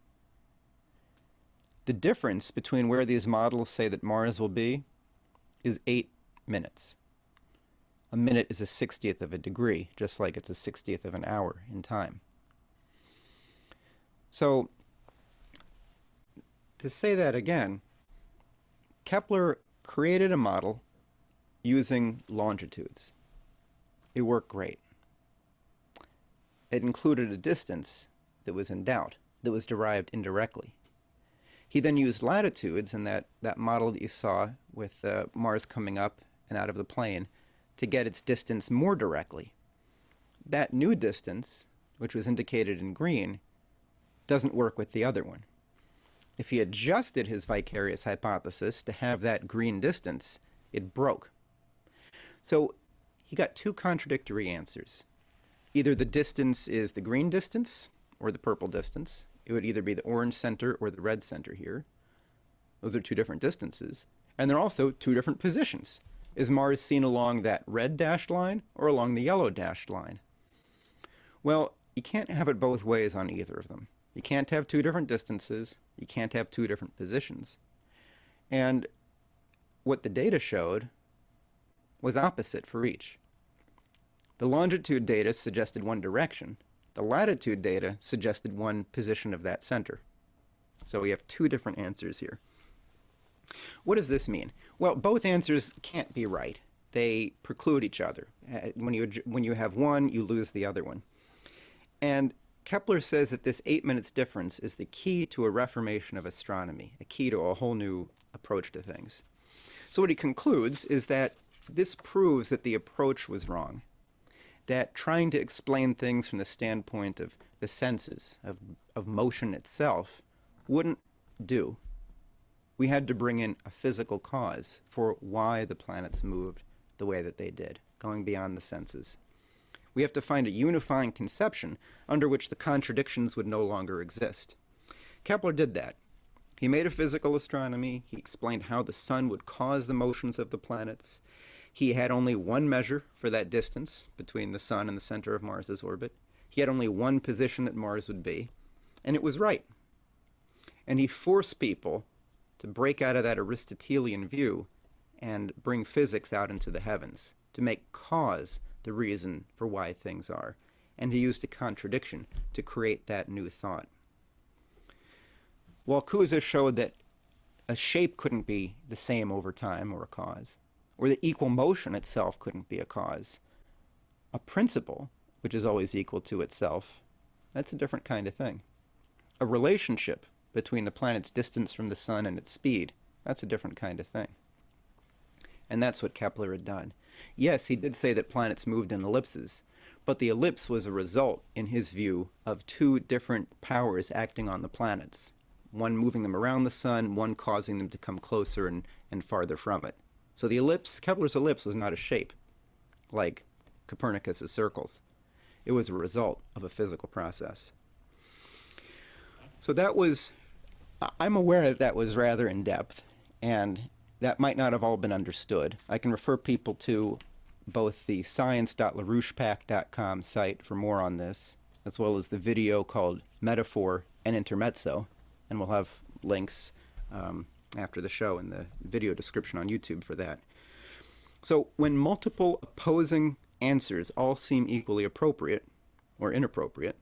The difference between where these models say that Mars will be is 8 minutes. A minute is a 60th of a degree, just like it's a 60th of an hour in time. So, to say that again, Kepler created a model using longitudes. It worked great. It included a distance that was in doubt, that was derived indirectly. He then used latitudes in that model that you saw with Mars coming up and out of the plane to get its distance more directly. That new distance, which was indicated in green, doesn't work with the other one. If he adjusted his vicarious hypothesis to have that green distance, it broke. So he got two contradictory answers. Either the distance is the green distance or the purple distance. It would either be the orange center or the red center here. Those are two different distances. And they're also two different positions. Is Mars seen along that red dashed line or along the yellow dashed line? Well, you can't have it both ways on either of them. You can't have two different distances. You can't have two different positions. And what the data showed was opposite for each. The longitude data suggested one direction. The latitude data suggested one position of that center. So we have two different answers here. What does this mean? Well, both answers can't be right. They preclude each other. When you have one, you lose the other one. And Kepler says that this 8 minutes difference is the key to a reformation of astronomy, a key to a whole new approach to things. So what he concludes is that this proves that the approach was wrong, that trying to explain things from the standpoint of the senses, of motion itself, wouldn't do. We had to bring in a physical cause for why the planets moved the way that they did, going beyond the senses. We have to find a unifying conception under which the contradictions would no longer exist. Kepler did that. He made a physical astronomy. He explained how the sun would cause the motions of the planets. He had only one measure for that distance between the sun and the center of Mars's orbit. He had only one position that Mars would be, and it was right. And he forced people to break out of that Aristotelian view and bring physics out into the heavens, to make cause the reason for why things are, and he used a contradiction to create that new thought. While Cusa showed that a shape couldn't be the same over time or a cause, or that equal motion itself couldn't be a cause, a principle, which is always equal to itself, that's a different kind of thing. A relationship between the planet's distance from the sun and its speed, that's a different kind of thing. And that's what Kepler had done. Yes, he did say that planets moved in ellipses, but the ellipse was a result, in his view, of two different powers acting on the planets. One moving them around the sun, one causing them to come closer and farther from it. So the ellipse, Kepler's ellipse, was not a shape, like Copernicus's circles. It was a result of a physical process. So that was, I'm aware that was rather in-depth, and that might not have all been understood. I can refer people to both the science.larouchepack.com site for more on this, as well as the video called Metaphor and Intermezzo, and we'll have links after the show in the video description on YouTube for that. So when multiple opposing answers all seem equally appropriate or inappropriate,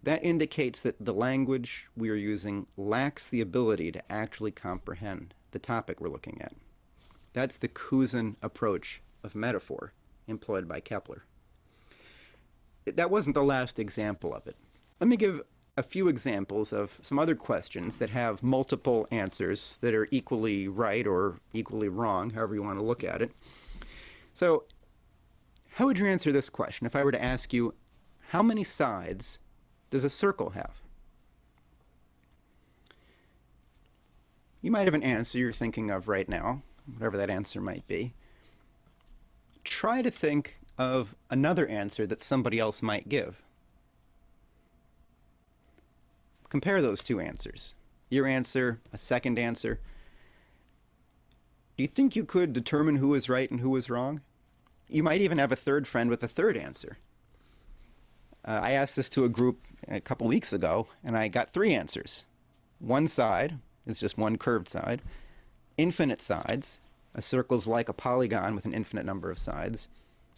that indicates that the language we are using lacks the ability to actually comprehend the topic we're looking at. That's the Cusan approach of metaphor employed by Kepler. That wasn't the last example of it. Let me give a few examples of some other questions that have multiple answers that are equally right or equally wrong, however you want to look at it. So, how would you answer this question if I were to ask you, how many sides does a circle have? You might have an answer you're thinking of right now, whatever that answer might be. Try to think of another answer that somebody else might give. Compare those two answers. your answer, a second answer. Do you think you could determine who was right and who was wrong? You might even have a third friend with a third answer. I asked this to a group a couple weeks ago, and I got 3 answers. One side is just one curved side. Infinite sides, a circle's like a polygon with an infinite number of sides.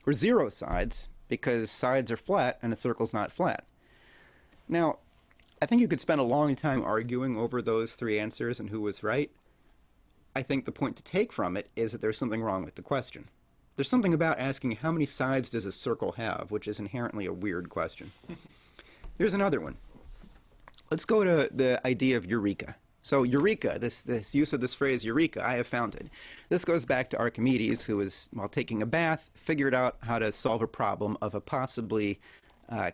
Or 0 sides, because sides are flat and a circle's not flat. Now, I think you could spend a long time arguing over those 3 answers and who was right. I think the point to take from it is that there's something wrong with the question. There's something about asking how many sides does a circle have, which is inherently a weird question. Here's another one. Let's go to the idea of eureka. So eureka, this use of this phrase eureka, I have found it. This goes back to Archimedes, who was, while taking a bath, figured out how to solve a problem of a possibly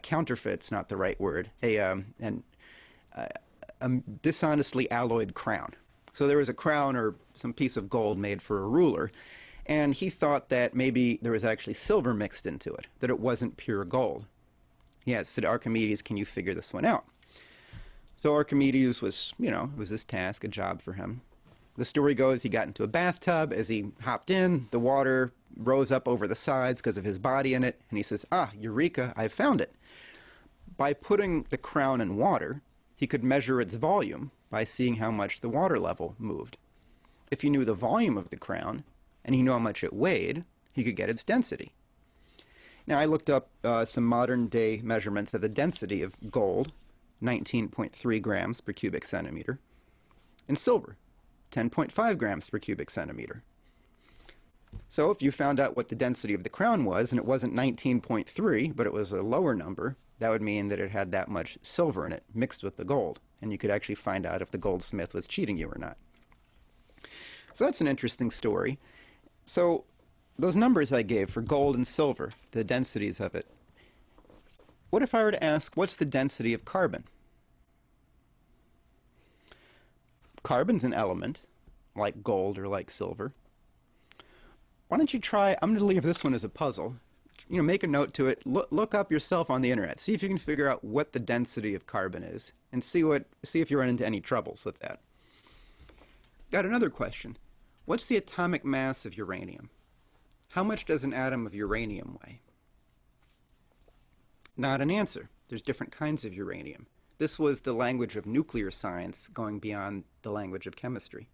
counterfeit's not the right word, a dishonestly alloyed crown. So there was a crown or some piece of gold made for a ruler, and he thought that maybe there was actually silver mixed into it, that it wasn't pure gold. He asked Archimedes, can you figure this one out? So Archimedes was, it was this task, a job for him. The story goes he got into a bathtub. As he hopped in, the water rose up over the sides because of his body in it, and he says, eureka, I found it. By putting the crown in water, he could measure its volume by seeing how much the water level moved. If he knew the volume of the crown, and he knew how much it weighed, he could get its density. Now, I looked up some modern-day measurements of the density of gold, 19.3 grams per cubic centimeter, and silver, 10.5 grams per cubic centimeter. So if you found out what the density of the crown was, and it wasn't 19.3, but it was a lower number, that would mean that it had that much silver in it, mixed with the gold, and you could actually find out if the goldsmith was cheating you or not. So that's an interesting story. So those numbers I gave for gold and silver, the densities of it, what if I were to ask, what's the density of carbon? Carbon's an element, like gold or like silver. Why don't you try, I'm going to leave this one as a puzzle. Make a note to it, look up yourself on the internet, see if you can figure out what the density of carbon is, and see if you run into any troubles with that. Got another question. What's the atomic mass of uranium? How much does an atom of uranium weigh? Not an answer. There's different kinds of uranium. This was the language of nuclear science going beyond the language of chemistry.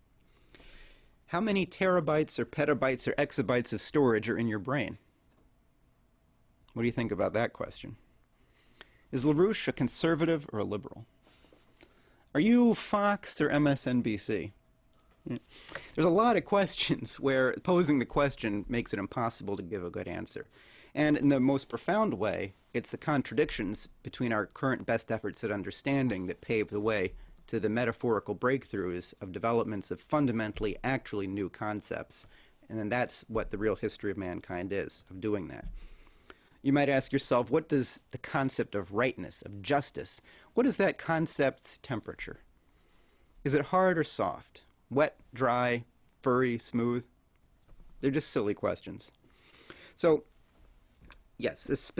How many terabytes or petabytes or exabytes of storage are in your brain? What do you think about that question? Is LaRouche a conservative or a liberal? Are you Fox or MSNBC? There's a lot of questions where posing the question makes it impossible to give a good answer. And in the most profound way, it's the contradictions between our current best efforts at understanding that pave the way to the metaphorical breakthroughs of developments of fundamentally actually new concepts. And then that's what the real history of mankind is, of doing that. You might ask yourself, what does the concept of rightness, of justice, what is that concept's temperature? Is it hard or soft? Wet, dry, furry, smooth? They're just silly questions. So, yes,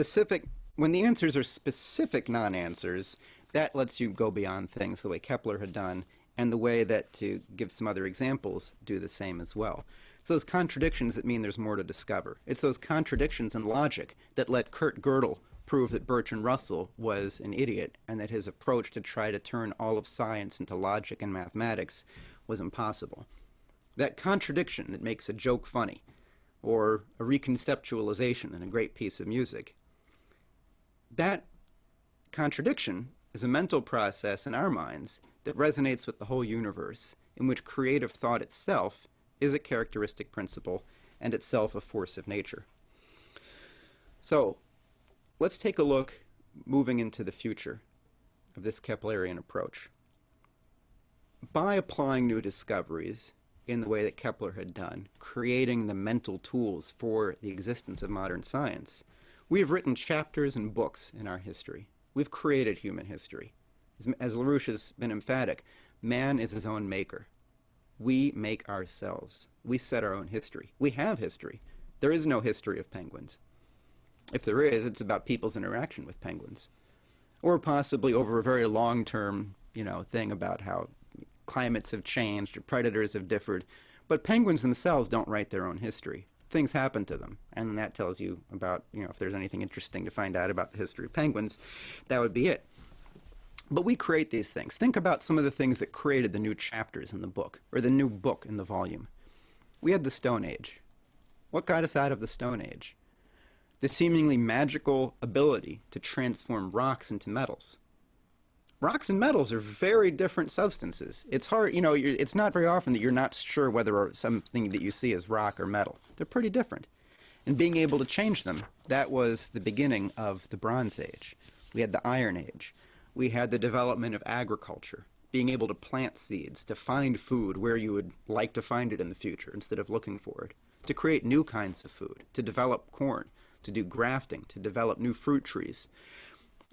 when the answers are specific non-answers, that lets you go beyond things the way Kepler had done, and the way that, to give some other examples, do the same as well. It's those contradictions that mean there's more to discover. It's those contradictions in logic that let Kurt Gödel prove that Bertrand Russell was an idiot, and that his approach to try to turn all of science into logic and mathematics was impossible. That contradiction that makes a joke funny, or a reconceptualization in a great piece of music. That contradiction is a mental process in our minds that resonates with the whole universe, in which creative thought itself is a characteristic principle and itself a force of nature. So, let's take a look, moving into the future, of this Keplerian approach. By applying new discoveries in the way that Kepler had done, creating the mental tools for the existence of modern science, we have written chapters and books in our history. We've created human history. As LaRouche has been emphatic, man is his own maker. We make ourselves. We set our own history. We have history. There is no history of penguins. If there is, it's about people's interaction with penguins. Or possibly over a very long-term, thing about how climates have changed or predators have differed. But penguins themselves don't write their own history. Things happen to them, and that tells you about, if there's anything interesting to find out about the history of penguins, that would be it. But we create these things. Think about some of the things that created the new chapters in the book, or the new book in the volume. We had the Stone Age. What got us out of the Stone Age? The seemingly magical ability to transform rocks into metals. Rocks and metals are very different substances. It's hard, it's not very often that you're not sure whether something that you see is rock or metal. They're pretty different. And being able to change them, that was the beginning of the Bronze Age. We had the Iron Age. We had the development of agriculture, being able to plant seeds, to find food where you would like to find it in the future instead of looking for it, to create new kinds of food, to develop corn, to do grafting, to develop new fruit trees.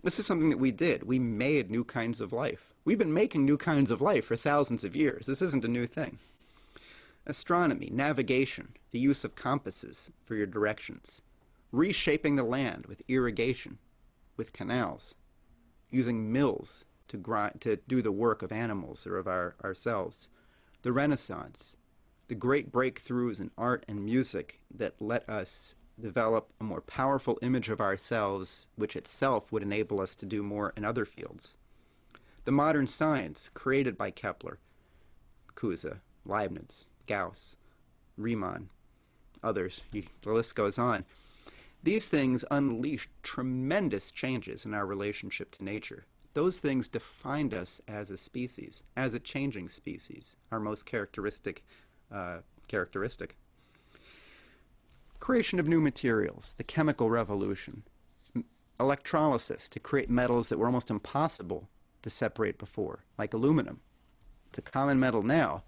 This is something that we did. We made new kinds of life. We've been making new kinds of life for thousands of years. This isn't a new thing. Astronomy, navigation, the use of compasses for your directions, reshaping the land with irrigation, with canals, using mills to do the work of animals or of ourselves. The Renaissance, the great breakthroughs in art and music that let us develop a more powerful image of ourselves, which itself would enable us to do more in other fields. The modern science created by Kepler, Cusa, Leibniz, Gauss, Riemann, others, the list goes on. These things unleashed tremendous changes in our relationship to nature. Those things defined us as a species, as a changing species, our most characteristic. Creation of new materials, the chemical revolution, electrolysis to create metals that were almost impossible to separate before, like aluminum. It's a common metal now.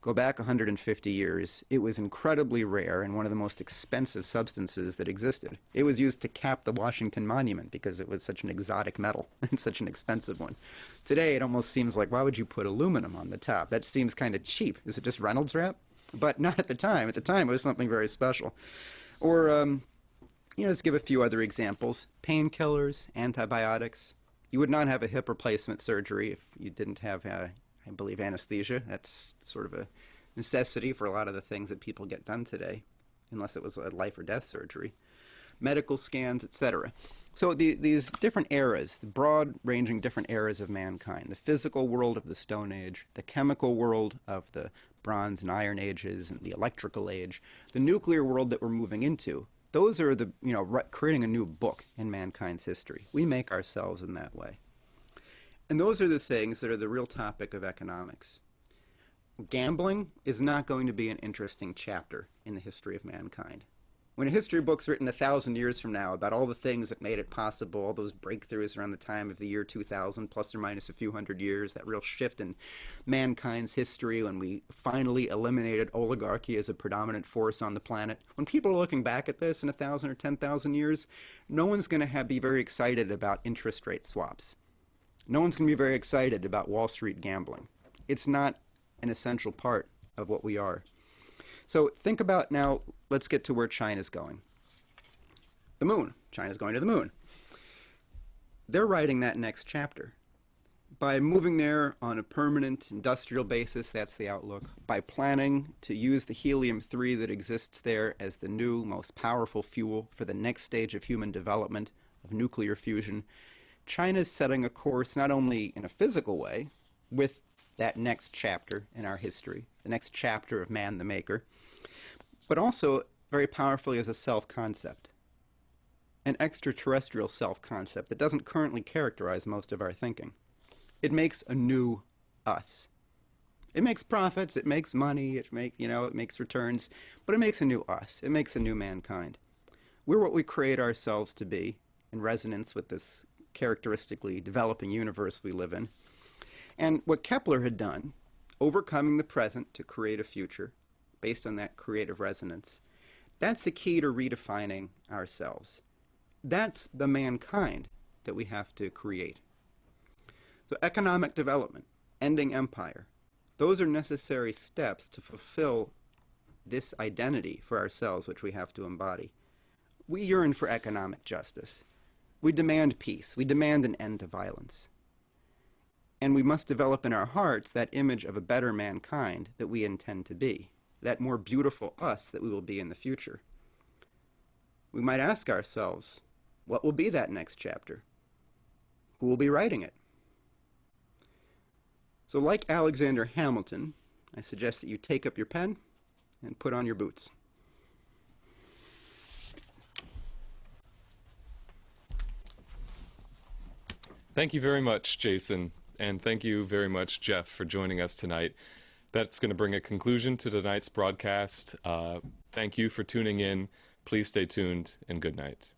Go back 150 years, it was incredibly rare and one of the most expensive substances that existed. It was used to cap the Washington Monument because it was such an exotic metal and such an expensive one. Today, it almost seems like, why would you put aluminum on the top? That seems kind of cheap. Is it just Reynolds wrap? But not at the time. At the time, it was something very special. Or, just give a few other examples. Painkillers, antibiotics. You would not have a hip replacement surgery if you didn't have, I believe, anesthesia. That's sort of a necessity for a lot of the things that people get done today, unless it was a life or death surgery. Medical scans, etc. So these different eras, the broad-ranging different eras of mankind, the physical world of the Stone Age, the chemical world of the Bronze and Iron Ages, and the electrical age, the nuclear world that we're moving into, those are the, creating a new book in mankind's history. We make ourselves in that way. And those are the things that are the real topic of economics. Gambling is not going to be an interesting chapter in the history of mankind. When a history book's written 1,000 years from now about all the things that made it possible, all those breakthroughs around the time of the year 2000, plus or minus a few hundred years, that real shift in mankind's history when we finally eliminated oligarchy as a predominant force on the planet, when people are looking back at this in 1,000 or 10,000 years, no one's going to be very excited about interest rate swaps. No one's going to be very excited about Wall Street gambling. It's not an essential part of what we are. So think about now, let's get to where China's going. The moon. China's going to the moon. They're writing that next chapter. By moving there on a permanent industrial basis, that's the outlook. By planning to use the helium-3 that exists there as the new, most powerful fuel for the next stage of human development, of nuclear fusion, China's setting a course not only in a physical way, with that next chapter in our history, the next chapter of Man the Maker, but also very powerfully as a self-concept, an extraterrestrial self-concept that doesn't currently characterize most of our thinking. It makes a new us. It makes profits, it makes money, it makes returns, but it makes a new us. It makes a new mankind. We're what we create ourselves to be in resonance with this characteristically developing universe we live in. And what Kepler had done, overcoming the present to create a future based on that creative resonance, that's the key to redefining ourselves. That's the mankind that we have to create. So economic development, ending empire, those are necessary steps to fulfill this identity for ourselves, which we have to embody. We yearn for economic justice. We demand peace. We demand an end to violence. And we must develop in our hearts that image of a better mankind that we intend to be, that more beautiful us that we will be in the future. We might ask ourselves, what will be that next chapter? Who will be writing it? So like Alexander Hamilton, I suggest that you take up your pen and put on your boots. Thank you very much, Jason, and thank you very much, Jeff, for joining us tonight. That's going to bring a conclusion to tonight's broadcast. Thank you for tuning in. Please stay tuned, and good night.